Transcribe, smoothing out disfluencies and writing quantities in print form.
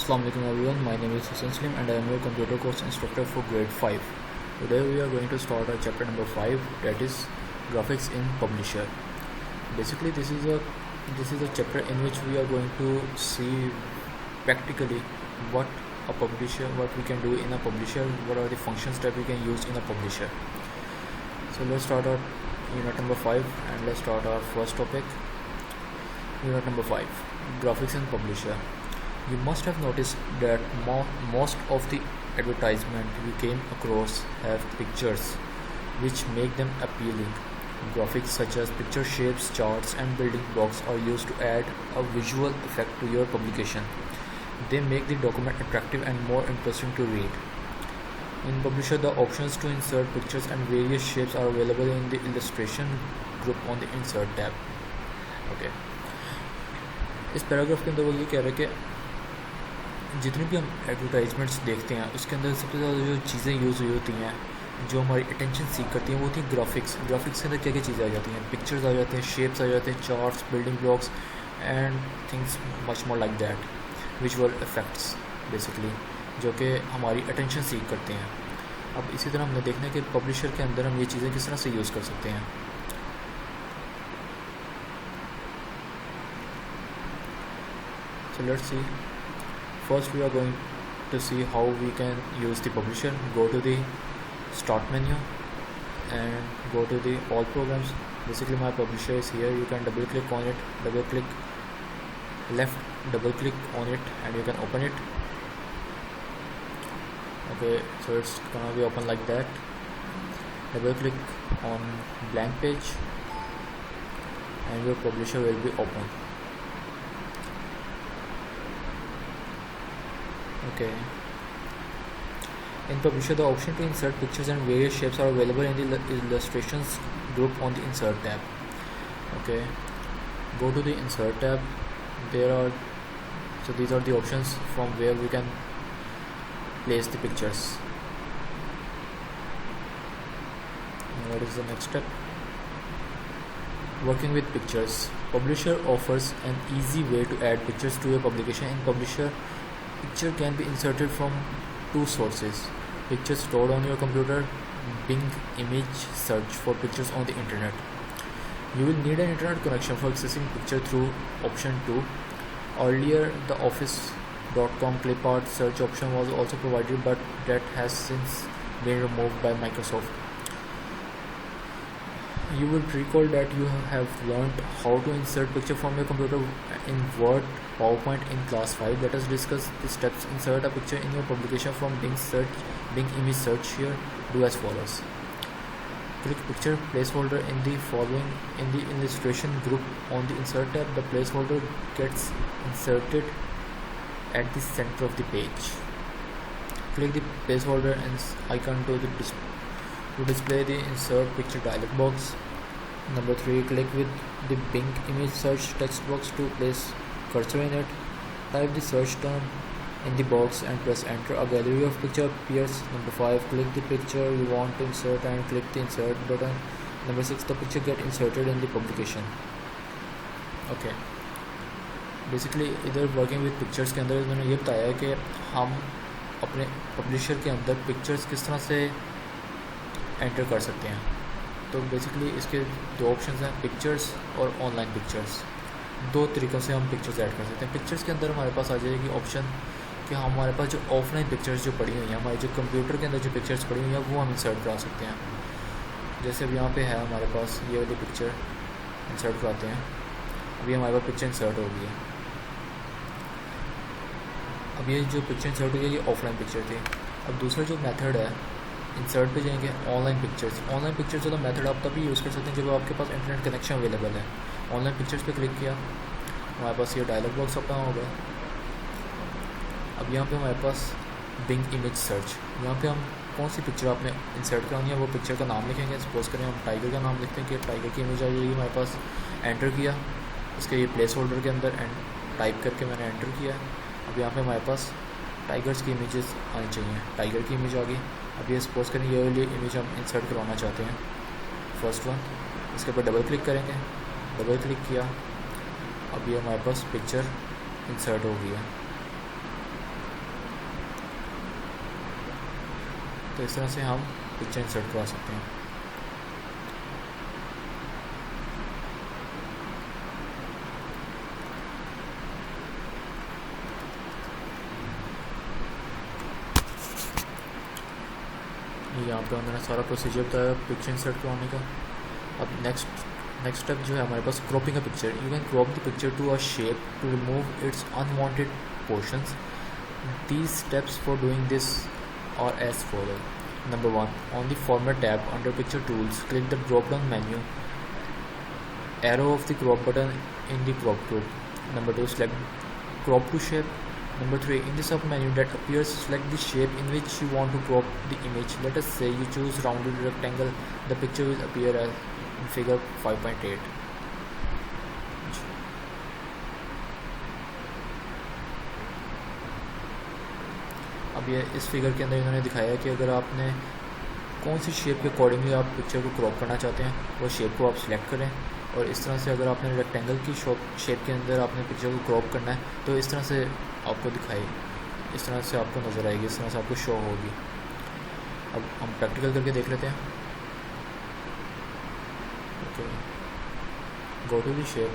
Assalamu alaikum everyone, my name is Hussein Slim and I am your computer course instructor for grade 5. Today we are going to start our chapter number 5, that is graphics in Publisher. Basically this is a chapter in which we are going to see practically what we can do in a publisher, what are the functions that we can use in a publisher. So let's start our unit number 5 and let's start our first topic. Unit number 5, graphics in Publisher. You must have noticed that most of the advertisement you came across have pictures which make them appealing. Graphics such as picture shapes, charts and building blocks are used to add a visual effect to your publication. They make the document attractive and more interesting to read. In Publisher, the options to insert pictures and various shapes are available in the illustration group on the Insert tab. Okay. इस paragraph के अंदर वो ये कह रहे हैं कि जितनी भी हम एडवर्टाइजमेंट्स देखते हैं उसके अंदर सबसे ज़्यादा जो चीज़ें यूज़ हुई होती हैं जो हमारी अटेंशन सीख करती हैं वो होती हैं ग्राफिक्स के अंदर क्या क्या चीज़ें आ जाती हैं, पिक्चर्स आ जाते हैं, शेप्स आ जाते हैं, charts, building blocks and things much more like that, visual effects basically, जो कि हमारी अटेंशन सीख करते हैं. अब इसी तरह हमने देखना है कि पब्लिशर के अंदर हम ये चीज़ें किस तरह से यूज़ कर सकते हैं. So let's see. First we are going to see how we can use the publisher. Go to the start menu and go to the all programs. Basically my publisher is here. You can double click on it, double click left, double click on it and you can open it. Okay, so it's gonna be open like that. Double click on blank page and your publisher will be open. Okay. In Publisher, the option to insert pictures and various shapes are available in the illustrations group on the Insert tab. Okay. Go to the Insert tab. These are the options from where we can place the pictures. And what is the next step? Working with pictures. Publisher offers an easy way to add pictures to your publication. In Publisher, picture can be inserted from two sources: pictures stored on your computer, Bing image search for pictures on the internet. You will need an internet connection for accessing picture through option 2. Earlier the office.com clip art search option was also provided, but that has since been removed by Microsoft. You will recall that you have learned how to insert picture from your computer in Word, PowerPoint in class 5. Let us discuss the steps. Insert a picture in your publication from Bing image search here. Do as follows. Click picture placeholder in the illustration group on the Insert tab. The placeholder gets inserted at the center of the page. Click the placeholder and icon to display the insert picture dialog box. Number 3, click with the Bing image search text box to place cursor in it. Type the search term in the box and press enter. A gallery of picture appears. Number 5, click the picture you want to insert and click the insert button. Number 6, the picture get inserted in the publication. Okay. Basically इधर working with pictures के अंदर इन्होंने ये बताया है कि हम अपने पब्लिशर के अंदर पिक्चर्स किस तरह से एंटर कर सकते हैं. तो बेसिकली इसके दो ऑप्शंस हैं, पिक्चर्स और ऑनलाइन पिक्चर्स. दो तरीक़ों से हम पिक्चर्स ऐड कर सकते हैं. पिक्चर्स के अंदर हमारे पास आ जाएगी ऑप्शन कि हमारे पास जो ऑफलाइन पिक्चर्स जो पड़ी हुई हैं, हमारे जो कंप्यूटर के अंदर जो पिक्चर्स पड़ी हुई हैं वो हम इंसर्ट करा सकते हैं. जैसे अब यहाँ पे है हमारे पास ये वाली पिक्चर इंसर्ट कराते हैं. अभी हमारे पास पिक्चर इंसर्ट हो गई है. अब ये जो पिक्चर इंसर्ट हो गई ये ऑफलाइन पिक्चर थी. अब दूसरा जो मेथड है, इंसर्ट पे जाएंगे ऑनलाइन पिक्चर्स. ऑनलाइन पिक्चर्स वाला मेथड आप तभी यूज़ कर सकते हैं जब आपके पास इंटरनेट कनेक्शन अवेलेबल है. ऑनलाइन पिक्चर्स पे क्लिक किया, हमारे पास ये डायलॉग बॉक्स ओपन होगा. अब यहाँ पे हमारे पास बिंग इमेज सर्च, यहाँ पे हम कौन सी पिक्चर आपने इंसर्ट करानी है वो पिक्चर का नाम लिखेंगे. सपोज करें हम टाइगर का नाम लिखते हैं कि टाइगर की इमेज आ जाएगी हमारे पास. एंटर किया, इसके ये प्लेस होल्डर के अंदर एंड टाइप करके मैंने एंटर किया. अब यहाँ पे हमारे पास टाइगर्स की इमेजेस आनी चाहिए. टाइगर की इमेज आ गई. अब ये सपोज करें ये वाली इमेज हम इंसर्ट करवाना चाहते हैं, फर्स्ट वन. इसके ऊपर डबल क्लिक करेंगे, डबल क्लिक किया, अब ये हमारे पास पिक्चर इंसर्ट हो गई है. तो इस तरह से हम पिक्चर इंसर्ट करा सकते हैं। यहाँ पे मैंने सारा प्रोसीजर बताया पिक्चर इंसर्ट करवाने का। अब नेक्स्ट स्टेप जो है हमारे पास cropping a picture. You can crop the picture to a shape to remove its unwanted portions. These steps for doing this are as follow. Number 1. On the Format tab under Picture Tools, click the drop-down menu, arrow of the crop button in the crop group. Number 2. Select crop to shape. Number 3. In the sub-menu that appears, select the shape in which you want to crop the image. Let us say you choose rounded rectangle. The picture will appear as in figure 5.8. अब ये इस figure के अंदर इन्होंने दिखाया है कि अगर आपने कौन सी शेप के अकॉर्डिंगली आप पिक्चर को क्रॉप करना चाहते हैं वो शेप को आप सिलेक्ट करें। और इस तरह से अगर आपने रेक्टेंगल की शेप के अंदर आपने पिक्चर को क्रॉप करना है तो इस तरह से आपको दिखाई, इस तरह से आपको नज़र आएगी, इस तरह से आपको शो होगी। अब हम प्रैक्टिकल करके देख लेते हैं। Okay, go to the shape,